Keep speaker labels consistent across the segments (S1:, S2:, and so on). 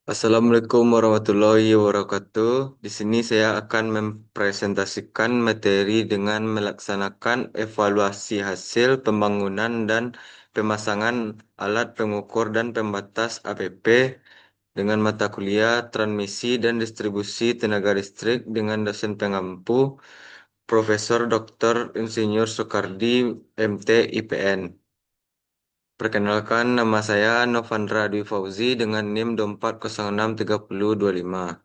S1: Assalamualaikum warahmatullahi wabarakatuh. Di sini saya akan mempresentasikan materi dengan melaksanakan evaluasi hasil pembangunan dan pemasangan alat pengukur dan pembatas APP dengan mata kuliah transmisi dan distribusi tenaga listrik dengan dosen pengampu Profesor Dr. Insinyur Soekardi MT IPN. Perkenalkan, nama saya Novandra Dwi Fauzi dengan NIM 24063025.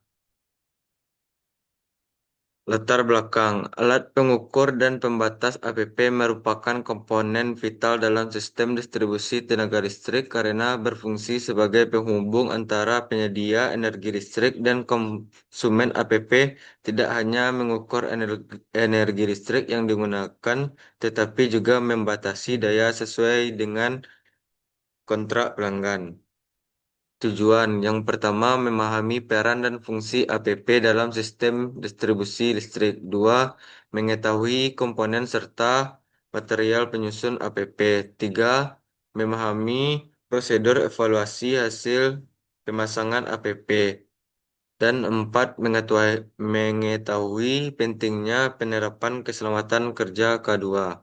S1: Latar belakang, alat pengukur dan pembatas APP merupakan komponen vital dalam sistem distribusi tenaga listrik karena berfungsi sebagai penghubung antara penyedia energi listrik dan konsumen APP, tidak hanya mengukur energi listrik yang digunakan, tetapi juga membatasi daya sesuai dengan kontrak pelanggan. Tujuan yang pertama memahami peran dan fungsi APP dalam sistem distribusi listrik. Dua, mengetahui komponen serta material penyusun APP. Tiga, memahami prosedur evaluasi hasil pemasangan APP. Dan empat, mengetahui pentingnya penerapan keselamatan kerja K2.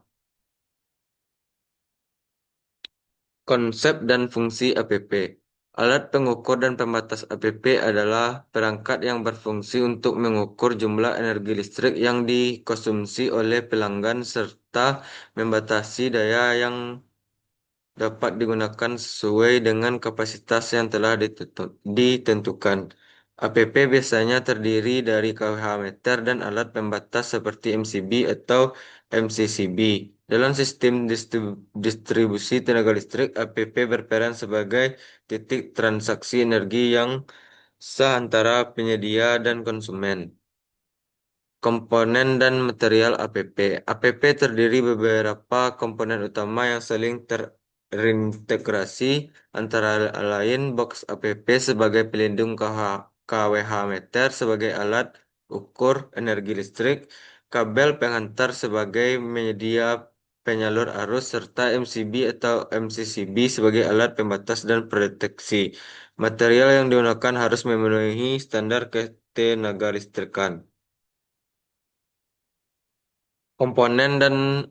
S1: Konsep dan fungsi APP. Alat pengukur dan pembatas APP adalah perangkat yang berfungsi untuk mengukur jumlah energi listrik yang dikonsumsi oleh pelanggan serta membatasi daya yang dapat digunakan sesuai dengan kapasitas yang telah ditentukan. APP biasanya terdiri dari kWh meter dan alat pembatas seperti MCB atau MCCB. Dalam sistem distribusi tenaga listrik, APP berperan sebagai titik transaksi energi yang sah antara penyedia dan konsumen. Komponen dan material APP. APP terdiri beberapa komponen utama yang saling terintegrasi, antara lain box APP sebagai pelindung kWh meter sebagai alat ukur energi listrik, kabel penghantar sebagai media penyalur arus, serta MCB atau MCCB sebagai alat pembatas dan proteksi. Material yang digunakan harus memenuhi standar ketenaga listrikan. Komponen dan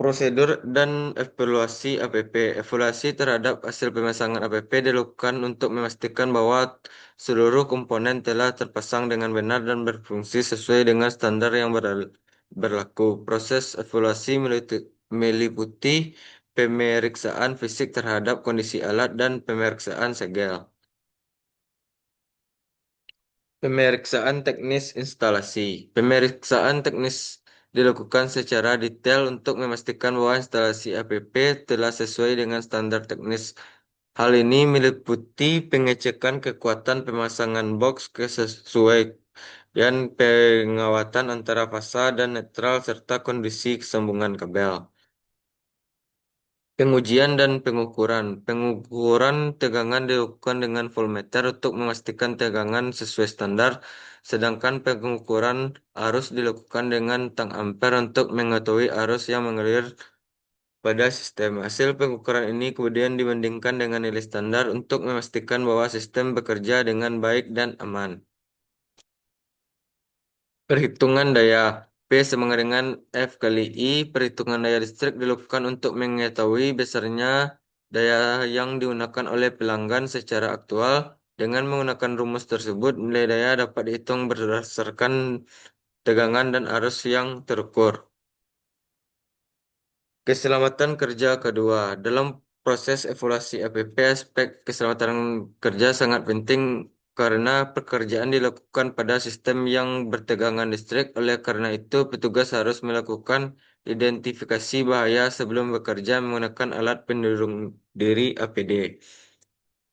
S1: prosedur dan evaluasi APP. Evaluasi terhadap hasil pemasangan APP dilakukan untuk memastikan bahwa seluruh komponen telah terpasang dengan benar dan berfungsi sesuai dengan standar yang berlaku. Proses evaluasi meliputi pemeriksaan fisik terhadap kondisi alat dan pemeriksaan segel. Pemeriksaan teknis instalasi. Pemeriksaan teknis dilakukan secara detail untuk memastikan bahwa instalasi APP telah sesuai dengan standar teknis. Hal ini meliputi pengecekan kekuatan pemasangan box kesesuaian pengawatan antara fasa dan netral serta kondisi kesambungan kabel. Pengujian dan pengukuran. Pengukuran tegangan dilakukan dengan voltmeter untuk memastikan tegangan sesuai standar, sedangkan pengukuran arus dilakukan dengan tang ampere untuk mengetahui arus yang mengalir pada sistem. Hasil pengukuran ini kemudian dibandingkan dengan nilai standar untuk memastikan bahwa sistem bekerja dengan baik dan aman. Perhitungan daya P sama dengan F kali I. Perhitungan daya listrik dilakukan untuk mengetahui besarnya daya yang digunakan oleh pelanggan secara aktual. Dengan menggunakan rumus tersebut, nilai daya dapat dihitung berdasarkan tegangan dan arus yang terukur. Keselamatan kerja kedua. Dalam proses evaluasi APP, aspek keselamatan kerja sangat penting karena pekerjaan dilakukan pada sistem yang bertegangan listrik. Oleh karena itu, petugas harus melakukan identifikasi bahaya sebelum bekerja menggunakan alat pelindung diri APD.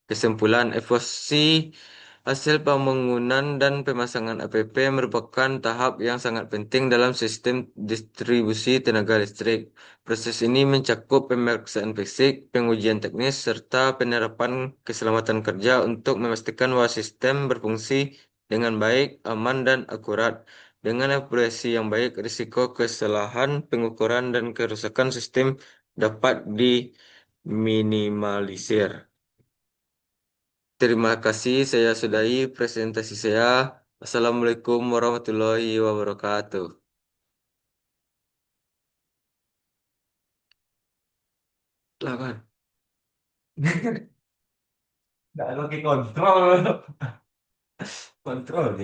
S1: Kesimpulan, evaluasi hasil pembangunan dan pemasangan APP merupakan tahap yang sangat penting dalam sistem distribusi tenaga listrik. Proses ini mencakup pemeriksaan fisik, pengujian teknis, serta penerapan keselamatan kerja untuk memastikan bahwa sistem berfungsi dengan baik, aman, dan akurat. Dengan evaluasi yang baik, risiko kesalahan pengukuran dan kerusakan sistem dapat diminimalisir. Terima kasih, saya sudahi presentasi saya. Assalamualaikum warahmatullahi wabarakatuh. Lawan. Nggak lagi kontrol. Kontrol.